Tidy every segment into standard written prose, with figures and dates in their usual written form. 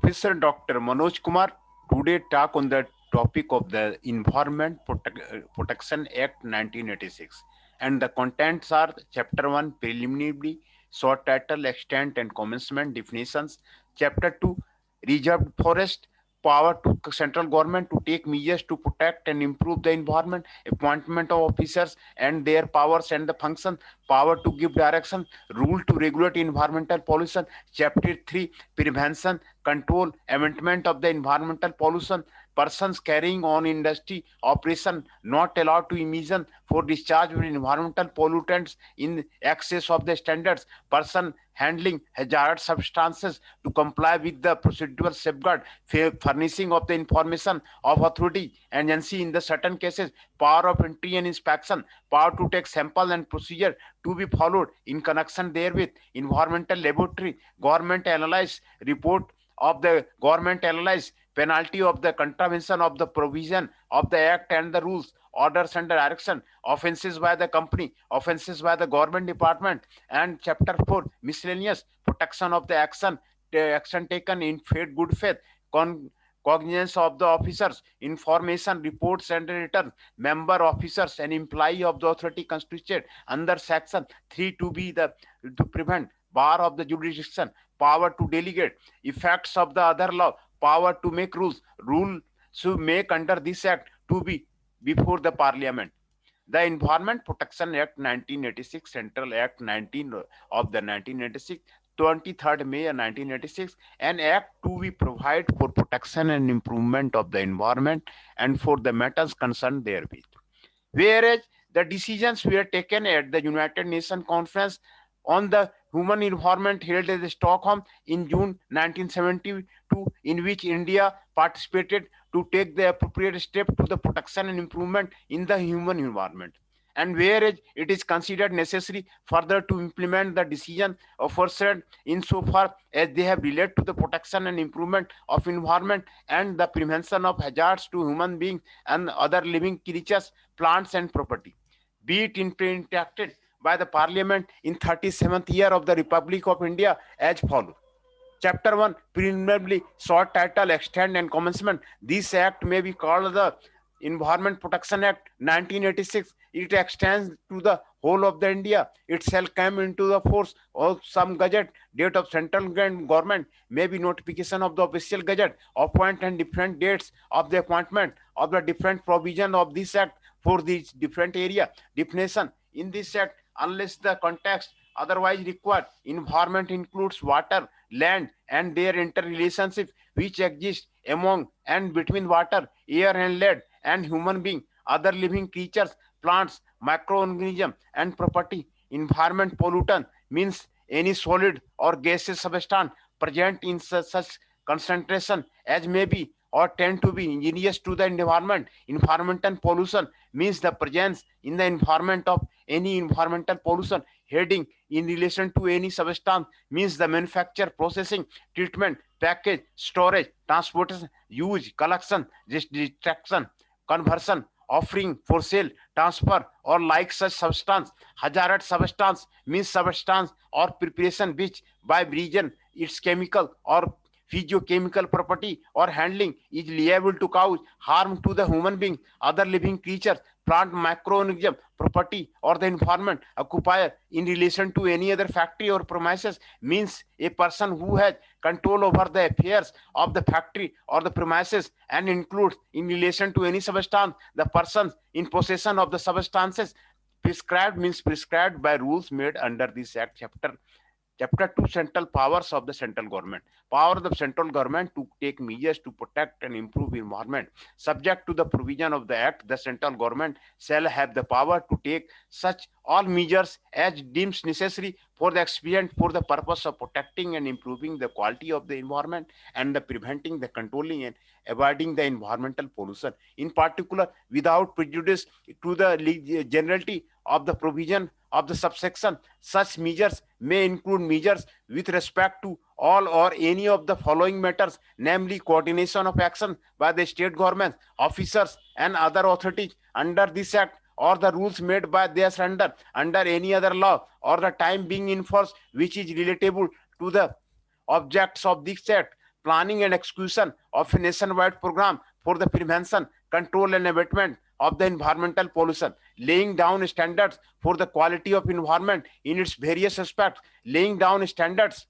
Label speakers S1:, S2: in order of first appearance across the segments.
S1: Professor Dr. Manoj Kumar today talk on the topic of the Environment Protection Act 1986, and the contents are Chapter 1 preliminary short title extent and commencement definitions, Chapter 2 reserved forest, power to central government to take measures to protect and improve the environment, appointment of officers and their powers and the function, power to give direction, rule to regulate environmental pollution, Chapter 3 prevention, control, amendment of the environmental pollution, persons carrying on industry operation not allowed to emission for discharge of environmental pollutants in excess of the standards, person handling hazardous substances to comply with the procedural safeguard, furnishing of the information of authority agency in the certain cases, power of entry and inspection, power to take sample and procedure to be followed in connection therewith, environmental laboratory, government analyze report of the government analyze penalty of the contravention of the provision of the act and the rules, orders and direction, offenses by the company, offenses by the government department, and chapter 4 miscellaneous protection of the action taken in good faith, cognizance of the officers, information reports and return, member officers and employee of the authority constituted under section 3 to be the to prevent bar of the jurisdiction, power to delegate, effects of the other law, power to make rules, rule to make under this act to be before the parliament. The Environment Protection Act 1986, Central Act 19 of the 1986, 23rd May 1986, an act to be provide for protection and improvement of the environment and for the matters concerned therewith. Whereas the decisions were taken at the United Nations Conference on the Human Environment held at Stockholm in June 1972, in which India participated to take the appropriate step to the protection and improvement in the human environment. And whereas it is considered necessary further to implement the decision aforesaid insofar as they have related to the protection and improvement of environment and the prevention of hazards to human beings and other living creatures, plants and property, be it enacted by the Parliament in 37th year of the Republic of India as follows. Chapter 1 preliminary short title extent and commencement. This act may be called the Environment Protection Act 1986. It extends to the whole of the India. It shall come into the force of some gazette, date of central government, may be notification of the official gazette, appoint and different dates of the appointment of the different provision of this act for this different area. Definition in this act, unless the context otherwise required, environment includes water, land, and their interrelationship which exist among and between water, air, and land, and human being, other living creatures, plants, microorganisms, and property. Environment pollutant means any solid or gaseous substance present in such concentration as may be or tend to be injurious to the environment. Environmental pollution means the presence in the environment of any environmental pollution heading in relation to any substance, means the manufacture, processing, treatment, package, storage, transportation, use, collection, destruction, conversion, offering for sale, transfer, or like such substance. Hazardous substance means substance or preparation which by reason its chemical or physiochemical property or handling is liable to cause harm to the human being, other living creatures, plant, microorganism, property, or the environment. Occupier in relation to any other factory or premises means a person who has control over the affairs of the factory or the premises, and includes in relation to any substance the persons in possession of the substances prescribed, means prescribed by rules made under this act. Chapter 2 Central powers of the central government. Power of the central government to take measures to protect and improve environment. Subject to the provision of the act, the central government shall have the power to take such all measures as deems necessary for the expedient for the purpose of protecting and improving the quality of the environment and the preventing, the controlling and avoiding the environmental pollution. In particular, without prejudice to the generality of the provision of the subsection, such measures may include measures with respect to all or any of the following matters, namely coordination of action by the state government, officers and other authorities under this act, or the rules made by their under any other law, or the time being enforced which is relatable to the objects of this act, planning and execution of a nationwide program for the prevention, control and abatement of the environmental pollution, laying down standards for the quality of environment in its various aspects, laying down standards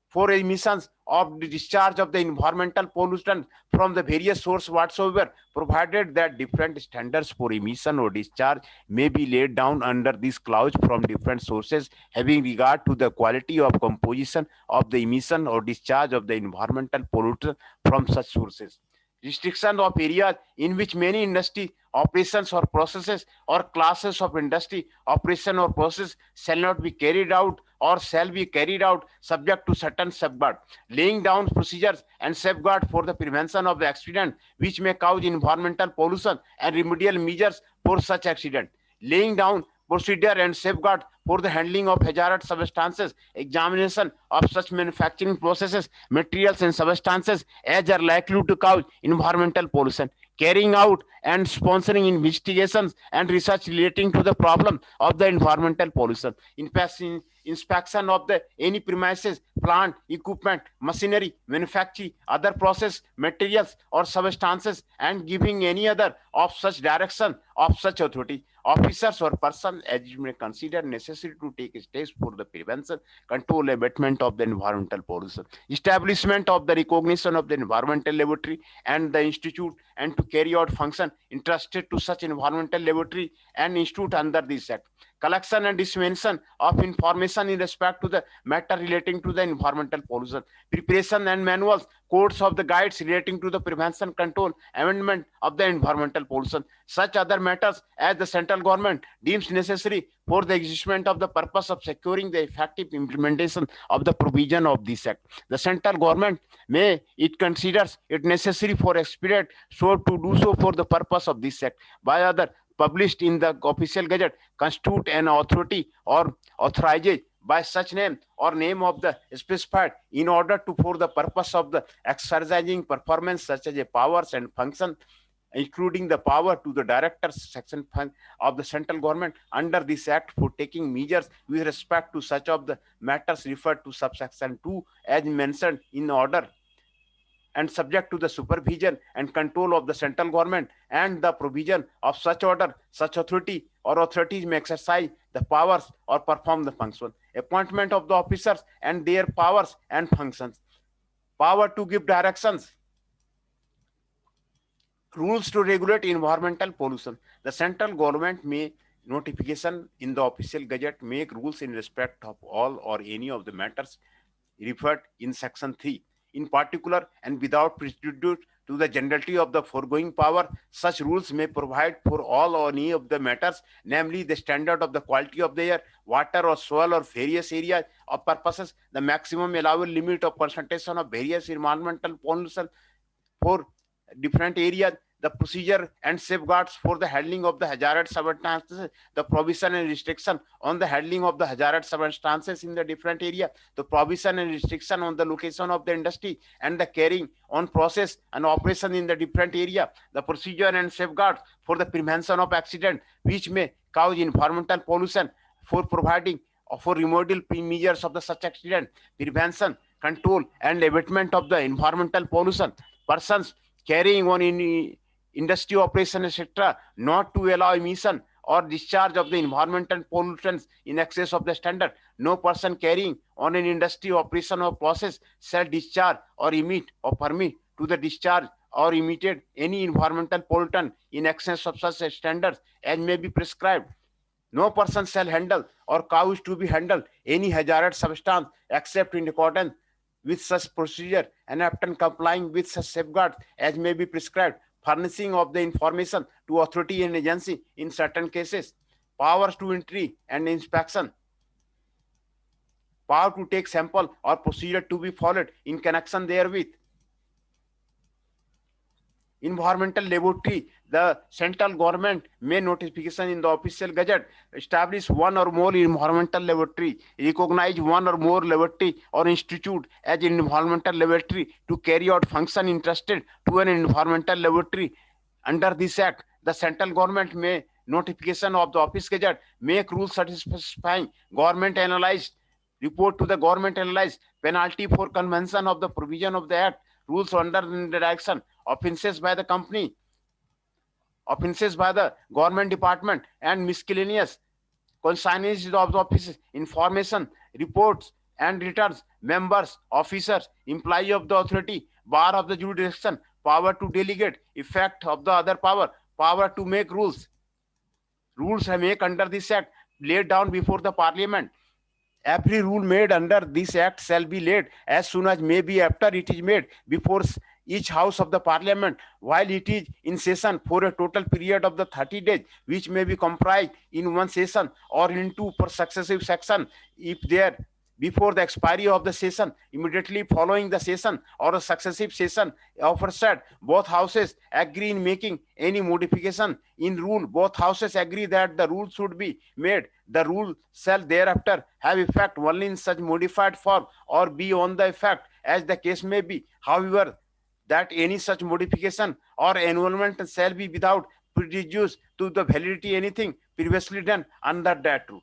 S1: for emissions of the discharge of the environmental pollutant from the various source whatsoever, provided that different standards for emission or discharge may be laid down under this clause from different sources, having regard to the quality of composition of the emission or discharge of the environmental pollutant from such sources. Restriction of areas in which many industry operations or processes or classes of industry operation or process shall not be carried out or shall be carried out subject to certain safeguard, laying down procedures and safeguard for the prevention of the accident which may cause environmental pollution and remedial measures for such accident, laying down procedure and safeguard for the handling of hazardous substances, examination of such manufacturing processes, materials and substances as are likely to cause environmental pollution, carrying out and sponsoring investigations and research relating to the problem of the environmental pollution, inspection of the any premises, plant, equipment, machinery, manufacturing, other process, materials or substances, and giving any other of such direction of such authority, officers or person as it may consider necessary to take steps for the prevention, control, abatement of the environmental pollution, establishment of the recognition of the environmental laboratory and the institute, and to carry out function entrusted to such environmental laboratory and institute under this act, collection and dissemination of information in respect to the matter relating to the environmental pollution, preparation and manuals, codes of the guides relating to the prevention, control, amendment of the environmental pollution, such other matters as the central government deems necessary for the existence of the purpose of securing the effective implementation of the provision of this act. The central government may it considers it necessary for expedite so to do so for the purpose of this act by other published in the official gazette, constitute an authority or authorized by such name or name of the specified in order to for the purpose of the exercising performance such as a powers and function, including the power to the directors section of the central government under this act for taking measures with respect to such of the matters referred to subsection 2 as mentioned in order and subject to the supervision and control of the central government and the provision of such order, such authority or authorities may exercise the powers or perform the function. Appointment of the officers and their powers and functions. Power to give directions. Rules to regulate environmental pollution. The central government may notification in the official gazette make rules in respect of all or any of the matters referred in section 3. In particular and without prejudice to the generality of the foregoing power, such rules may provide for all or any of the matters, namely the standard of the quality of the air, water or soil or various areas of purposes, the maximum allowable limit of concentration of various environmental pollution for different areas, the procedure and safeguards for the handling of the hazardous substances, the provision and restriction on the handling of the hazardous substances in the different area, the provision and restriction on the location of the industry and the carrying on process and operation in the different area, the procedure and safeguards for the prevention of accident which may cause environmental pollution, for providing for remedial measures of the such accident, prevention, control and abatement of the environmental pollution, persons carrying on in industry operation, etc., not to allow emission or discharge of the environmental pollutants in excess of the standard. No person carrying on an industry operation or process shall discharge or emit or permit to the discharge or emitted any environmental pollutant in excess of such standards as may be prescribed. No person shall handle or cause to be handled any hazardous substance except in accordance with such procedure and after complying with such safeguards as may be prescribed, furnishing of the information to authority and agency in certain cases, powers to entry and inspection, power to take sample or procedure to be followed in connection therewith. Environmental laboratory, the central government may notification in the official gazette establish one or more environmental laboratory, recognize one or more laboratory or institute as an environmental laboratory to carry out function entrusted to an environmental laboratory under this act. The central government may notification of the office gazette make rules specifying government analyzed report to the government analyzed penalty for convention of the provision of the act, rules under the direction, offenses by the company, offenses by the government department, and miscellaneous consignees of the office, information, reports, and returns, members, officers, employee of the authority, bar of the jurisdiction, power to delegate, effect of the other power, power to make rules. Rules make under this act laid down before the parliament. Every rule made under this act shall be laid as soon as may be after it is made before each house of the parliament while it is in session for a total period of the 30 days, which may be comprised in one session or in two per successive section, if there before the expiry of the session, immediately following the session, or a successive session aforesaid, both houses agree in making any modification in rule. Both houses agree that the rule should be made. The rule shall thereafter have effect only in such modified form or be on the effect as the case may be. However, that any such modification or annulment shall be without prejudice to the validity anything previously done under that rule.